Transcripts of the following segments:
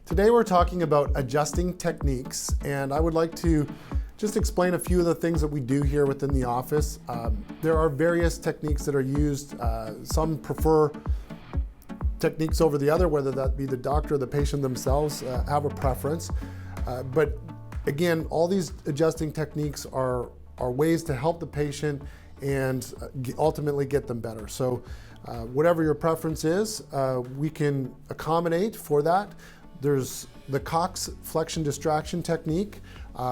Today we're talking about adjusting techniques, and I would like to just explain a few of the things that we do here within the office. There are various techniques that are used. Some prefer techniques over the other, whether that be the doctor or the patient themselves have a preference. But again, all these adjusting techniques are ways to help the patient and ultimately get them better. So whatever your preference is, we can accommodate for that. There's the Cox flexion distraction technique,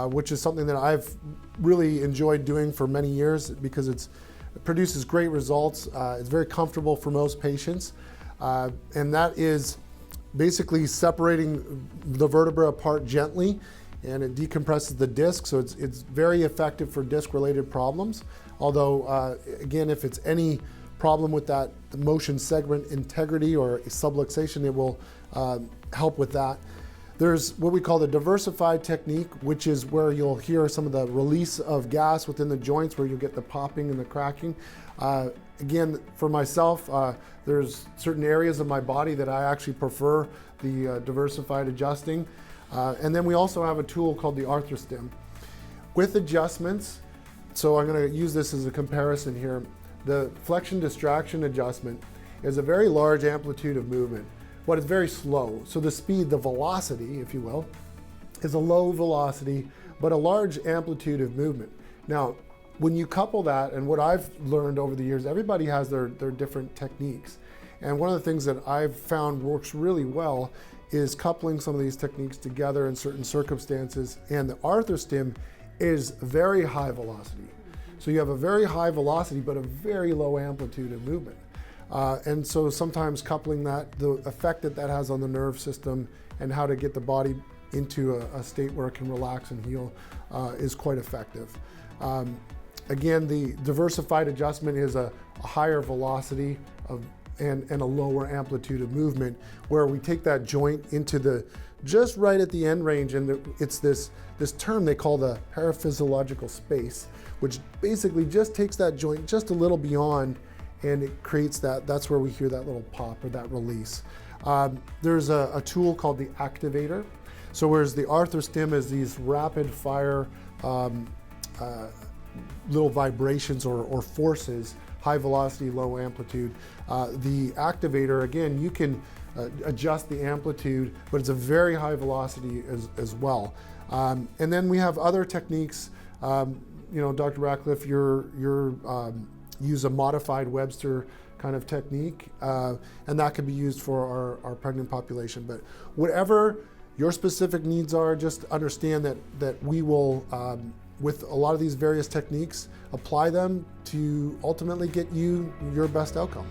which is something that I've really enjoyed doing for many years because it produces great results. It's very comfortable for most patients. And that is basically separating the vertebra apart gently, and it decompresses the disc, so it's very effective for disc-related problems. Although, again, if it's any problem with that motion segment integrity or subluxation, it will help with that. There's what we call the diversified technique, which is where you'll hear some of the release of gas within the joints, where you'll get the popping and the cracking. Again, for myself, there's certain areas of my body that I actually prefer the diversified adjusting. And then we also have a tool called the ArthroStim. With adjustments, so I'm going to use this as a comparison here. The flexion distraction adjustment is a very large amplitude of movement, but it's very slow. So the speed, the velocity, if you will, is a low velocity, but a large amplitude of movement. Now, when you couple that, and what I've learned over the years, everybody has their different techniques. And one of the things that I've found works really well is coupling some of these techniques together in certain circumstances. And the ArthroStim is very high velocity. So you have a very high velocity, but a very low amplitude of movement. And so sometimes coupling that, the effect that that has on the nerve system and how to get the body into a state where it can relax and heal is quite effective. Again, the diversified adjustment is a higher velocity and a lower amplitude of movement, where we take that joint into the just right at the end range, and it's this term they call the paraphysiological space, which basically just takes that joint just a little beyond, and it creates that's where we hear that little pop or that release. There's a tool called the activator. So whereas the ArthroStim is these rapid fire little vibrations or forces, high velocity, low amplitude. The activator, again, you can adjust the amplitude, but it's a very high velocity as well. And then we have other techniques. You know, Dr. Ratcliffe, you're use a modified Webster kind of technique, and that can be used for our pregnant population. But whatever your specific needs are, just understand that we will, with a lot of these various techniques, apply them to ultimately get you your best outcome.